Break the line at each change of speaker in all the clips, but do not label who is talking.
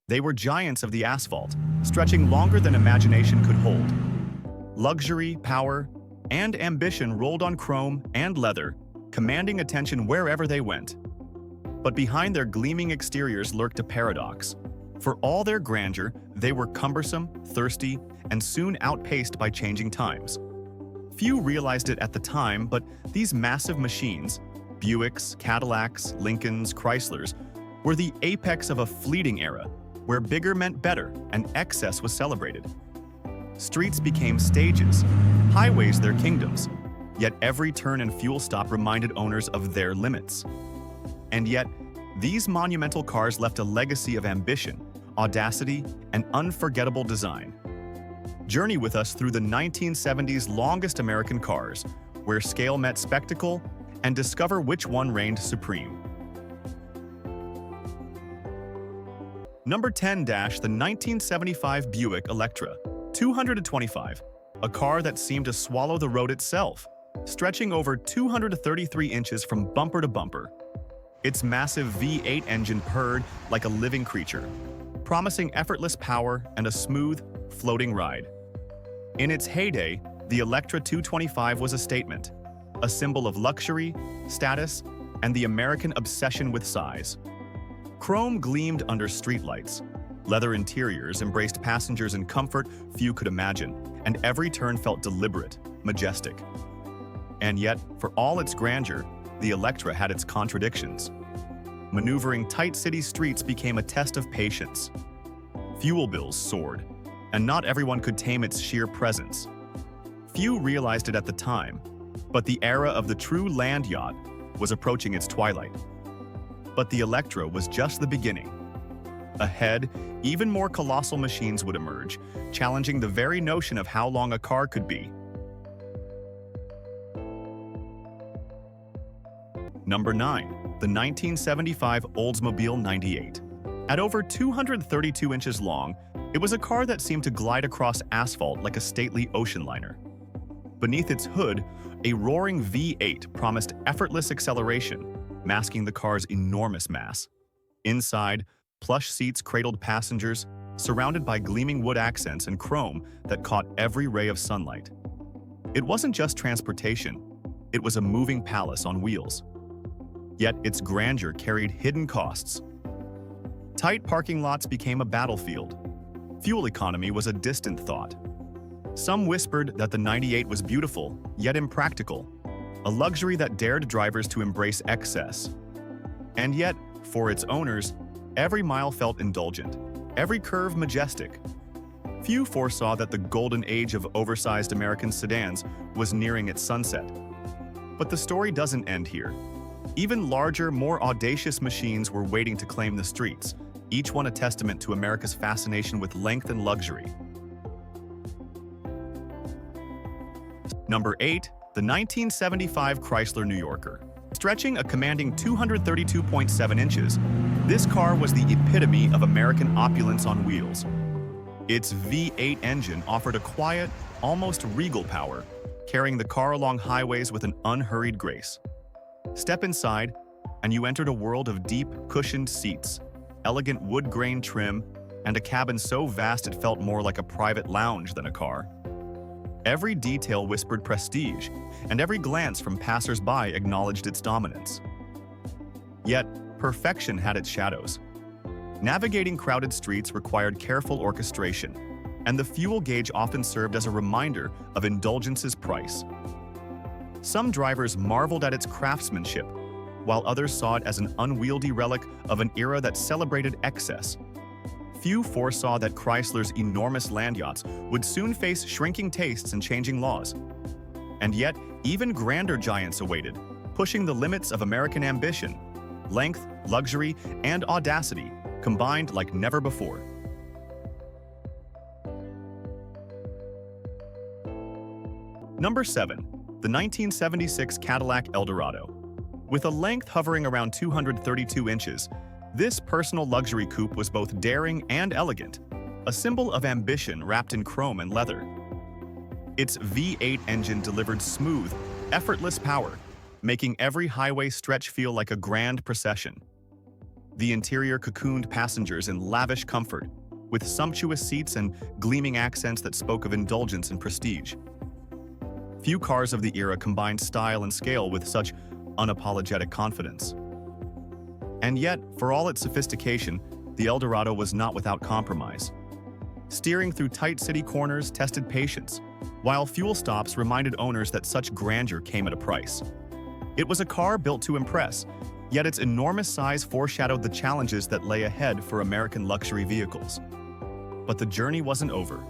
They were giants of the asphalt, stretching longer than imagination could hold. Luxury, power, and ambition rolled on chrome and leather, commanding attention wherever they went. But behind their gleaming exteriors lurked a paradox. For all their grandeur, they were cumbersome, thirsty, and soon outpaced by changing times. Few realized it at the time, but these massive machines, Buicks, Cadillacs, Lincolns, Chryslers, were the apex of a fleeting era, where bigger meant better and excess was celebrated. Streets became stages, highways their kingdoms, yet every turn and fuel stop reminded owners of their limits. And yet, these monumental cars left a legacy of ambition, audacity, and unforgettable design. Journey with us through the 1970s longest American cars, where scale met spectacle, and discover which one reigned supreme. Number 10 the 1975 Buick Electra, 225, a car that seemed to swallow the road itself, stretching over 233 inches from bumper to bumper. Its massive V8 engine purred like a living creature, promising effortless power and a smooth, floating ride. In its heyday, the Electra 225 was a statement, a symbol of luxury, status, and the American obsession with size. Chrome gleamed under streetlights. Leather interiors embraced passengers in comfort few could imagine, and every turn felt deliberate, majestic. And yet, for all its grandeur, the Electra had its contradictions. Maneuvering tight city streets became a test of patience. Fuel bills soared, and not everyone could tame its sheer presence. Few realized it at the time, but the era of the true land yacht was approaching its twilight. But the Electra was just the beginning. Ahead, even more colossal machines would emerge, challenging the very notion of how long a car could be. Number 9. The 1975 Oldsmobile 98. At over 232 inches long, it was a car that seemed to glide across asphalt like a stately ocean liner. Beneath its hood, a roaring V8 promised effortless acceleration, masking the car's enormous mass. Inside, plush seats cradled passengers, surrounded by gleaming wood accents and chrome that caught every ray of sunlight. It wasn't just transportation, it was a moving palace on wheels. Yet its grandeur carried hidden costs. Tight parking lots became a battlefield. Fuel economy was a distant thought. Some whispered that the 98 was beautiful, yet impractical, a luxury that dared drivers to embrace excess. And yet, for its owners, every mile felt indulgent, every curve majestic. Few foresaw that the golden age of oversized American sedans was nearing its sunset. But the story doesn't end here. Even larger, more audacious machines were waiting to claim the streets, each one a testament to America's fascination with length and luxury. Number 8. The 1975 Chrysler New Yorker. Stretching a commanding 232.7 inches, this car was the epitome of American opulence on wheels. Its V8 engine offered a quiet, almost regal power, carrying the car along highways with an unhurried grace. Step inside, and you entered a world of deep, cushioned seats, elegant wood grain trim, and a cabin so vast it felt more like a private lounge than a car. Every detail whispered prestige, and every glance from passers-by acknowledged its dominance. Yet, perfection had its shadows. Navigating crowded streets required careful orchestration, and the fuel gauge often served as a reminder of indulgence's price. Some drivers marveled at its craftsmanship, while others saw it as an unwieldy relic of an era that celebrated excess. Few foresaw that Chrysler's enormous land yachts would soon face shrinking tastes and changing laws. And yet, even grander giants awaited, pushing the limits of American ambition, length, luxury, and audacity, combined like never before. Number 7. The 1976 Cadillac Eldorado. With a length hovering around 232 inches, this personal luxury coupe was both daring and elegant, a symbol of ambition wrapped in chrome and leather. Its V8 engine delivered smooth, effortless power, making every highway stretch feel like a grand procession. The interior cocooned passengers in lavish comfort, with sumptuous seats and gleaming accents that spoke of indulgence and prestige. Few cars of the era combined style and scale with such unapologetic confidence. And yet, for all its sophistication, the Eldorado was not without compromise. Steering through tight city corners tested patience, while fuel stops reminded owners that such grandeur came at a price. It was a car built to impress, yet its enormous size foreshadowed the challenges that lay ahead for American luxury vehicles. But the journey wasn't over.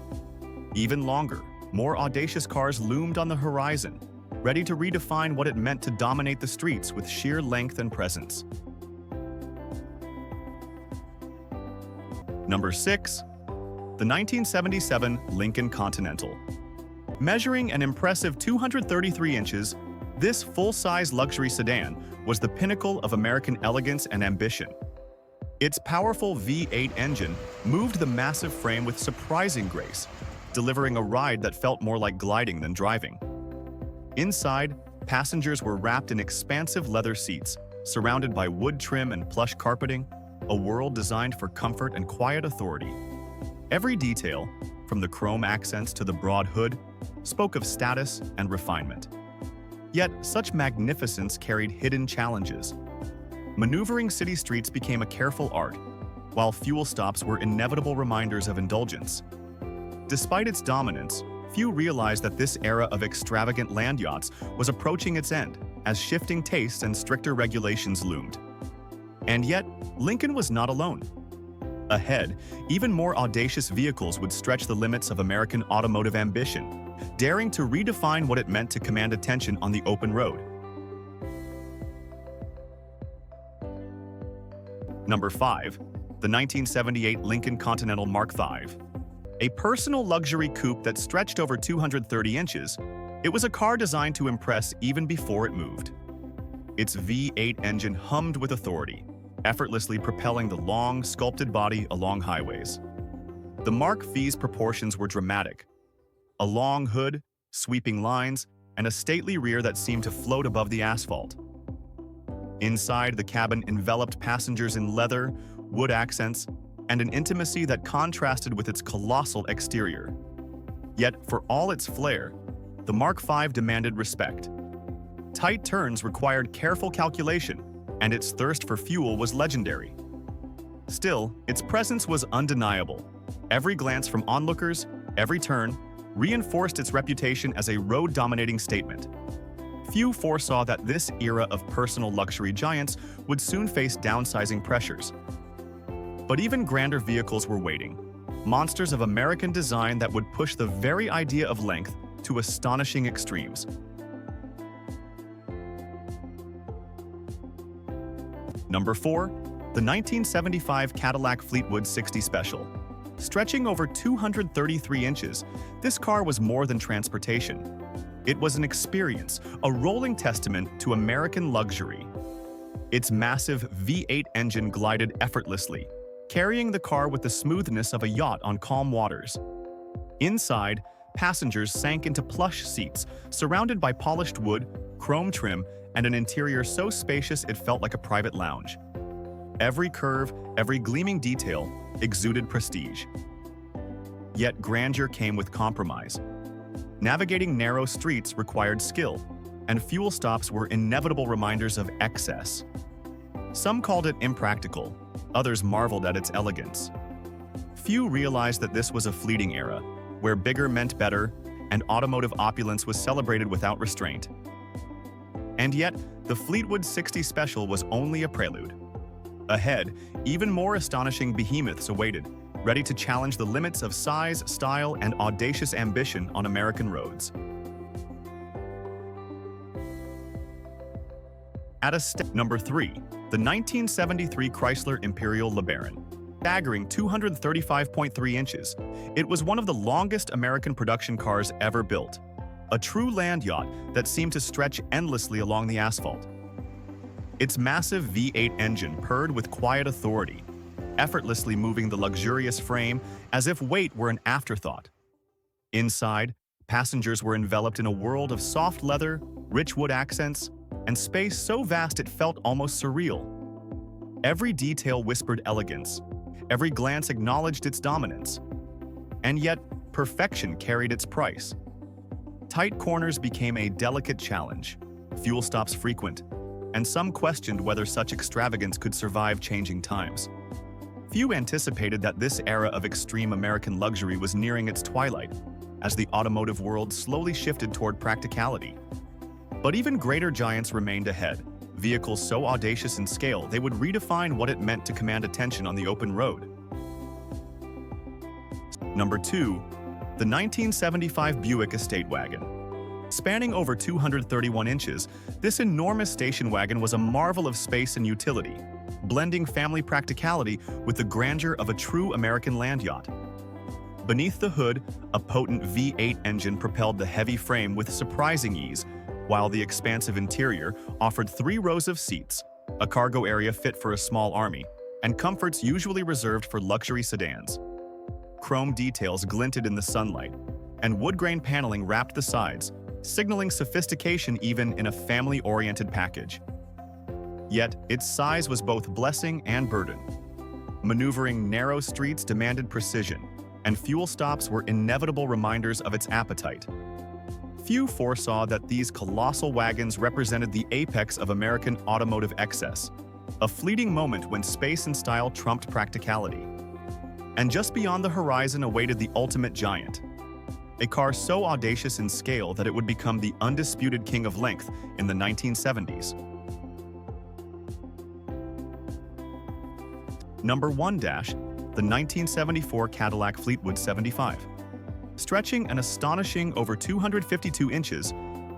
Even longer, more audacious cars loomed on the horizon, ready to redefine what it meant to dominate the streets with sheer length and presence. Number 6. The 1977 Lincoln Continental. Measuring an impressive 233 inches, this full-size luxury sedan was the pinnacle of American elegance and ambition. Its powerful V8 engine moved the massive frame with surprising grace, delivering a ride that felt more like gliding than driving. Inside, passengers were wrapped in expansive leather seats, surrounded by wood trim and plush carpeting, a world designed for comfort and quiet authority. Every detail, from the chrome accents to the broad hood, spoke of status and refinement. Yet, such magnificence carried hidden challenges. Maneuvering city streets became a careful art, while fuel stops were inevitable reminders of indulgence. Despite its dominance, few realized that this era of extravagant land yachts was approaching its end, as shifting tastes and stricter regulations loomed. And yet, Lincoln was not alone. Ahead, even more audacious vehicles would stretch the limits of American automotive ambition, daring to redefine what it meant to command attention on the open road. Number 5. The 1978 Lincoln Continental Mark V. A personal luxury coupe that stretched over 230 inches, it was a car designed to impress even before it moved. Its V8 engine hummed with authority, effortlessly propelling the long, sculpted body along highways. The Mark V's proportions were dramatic. A long hood, sweeping lines, and a stately rear that seemed to float above the asphalt. Inside, the cabin enveloped passengers in leather, wood accents, and an intimacy that contrasted with its colossal exterior. Yet, for all its flair, the Mark V demanded respect. Tight turns required careful calculation, and its thirst for fuel was legendary. Still, its presence was undeniable. Every glance from onlookers, every turn, reinforced its reputation as a road-dominating statement. Few foresaw that this era of personal luxury giants would soon face downsizing pressures. But even grander vehicles were waiting, monsters of American design that would push the very idea of length to astonishing extremes. Number 4. The 1975 Cadillac Fleetwood 60 Special. Stretching over 233 inches, this car was more than transportation. It was an experience, a rolling testament to American luxury. Its massive V8 engine glided effortlessly, carrying the car with the smoothness of a yacht on calm waters. Inside, passengers sank into plush seats, surrounded by polished wood, chrome trim, and an interior so spacious it felt like a private lounge. Every curve, every gleaming detail exuded prestige. Yet grandeur came with compromise. Navigating narrow streets required skill, and fuel stops were inevitable reminders of excess. Some called it impractical, others marveled at its elegance. Few realized that this was a fleeting era, where bigger meant better, and automotive opulence was celebrated without restraint. And yet, the Fleetwood 60 Special was only a prelude. Ahead, even more astonishing behemoths awaited, ready to challenge the limits of size, style, and audacious ambition on American roads. Number 3. The 1973 Chrysler Imperial LeBaron. Staggering 235.3 inches, it was one of the longest American production cars ever built. A true land yacht that seemed to stretch endlessly along the asphalt. Its massive V8 engine purred with quiet authority, effortlessly moving the luxurious frame as if weight were an afterthought. Inside, passengers were enveloped in a world of soft leather, rich wood accents, and space so vast it felt almost surreal. Every detail whispered elegance. Every glance acknowledged its dominance. And yet, perfection carried its price. Tight corners became a delicate challenge, fuel stops frequent, and some questioned whether such extravagance could survive changing times. Few anticipated that this era of extreme American luxury was nearing its twilight, as the automotive world slowly shifted toward practicality. But even greater giants remained ahead, vehicles so audacious in scale they would redefine what it meant to command attention on the open road. Number 2. The 1975 Buick Estate Wagon. Spanning over 231 inches, this enormous station wagon was a marvel of space and utility, blending family practicality with the grandeur of a true American land yacht. Beneath the hood, a potent V8 engine propelled the heavy frame with surprising ease, while the expansive interior offered 3 rows of seats, a cargo area fit for a small army, and comforts usually reserved for luxury sedans. Chrome details glinted in the sunlight, and wood-grain paneling wrapped the sides, signaling sophistication even in a family-oriented package. Yet, its size was both blessing and burden. Maneuvering narrow streets demanded precision, and fuel stops were inevitable reminders of its appetite. Few foresaw that these colossal wagons represented the apex of American automotive excess, a fleeting moment when space and style trumped practicality. And just beyond the horizon awaited the ultimate giant, a car so audacious in scale that it would become the undisputed king of length in the 1970s. Number 1 the 1974 Cadillac Fleetwood 75. Stretching an astonishing over 252 inches,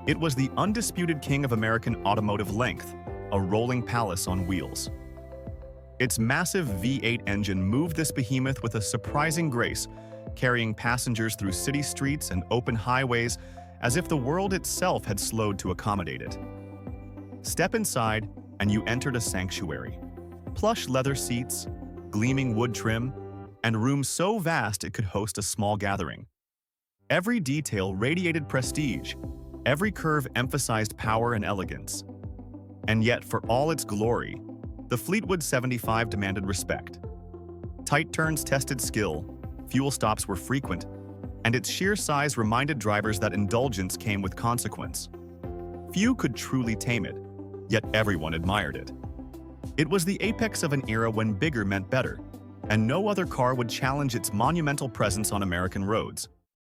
it was the undisputed king of American automotive length, a rolling palace on wheels. Its massive V8 engine moved this behemoth with a surprising grace, carrying passengers through city streets and open highways as if the world itself had slowed to accommodate it. Step inside, and you entered a sanctuary. Plush leather seats, gleaming wood trim, and room so vast it could host a small gathering. Every detail radiated prestige, every curve emphasized power and elegance. And yet, for all its glory, the Fleetwood 75 demanded respect. Tight turns tested skill, fuel stops were frequent, and its sheer size reminded drivers that indulgence came with consequence. Few could truly tame it, yet everyone admired it. It was the apex of an era when bigger meant better, and no other car would challenge its monumental presence on American roads.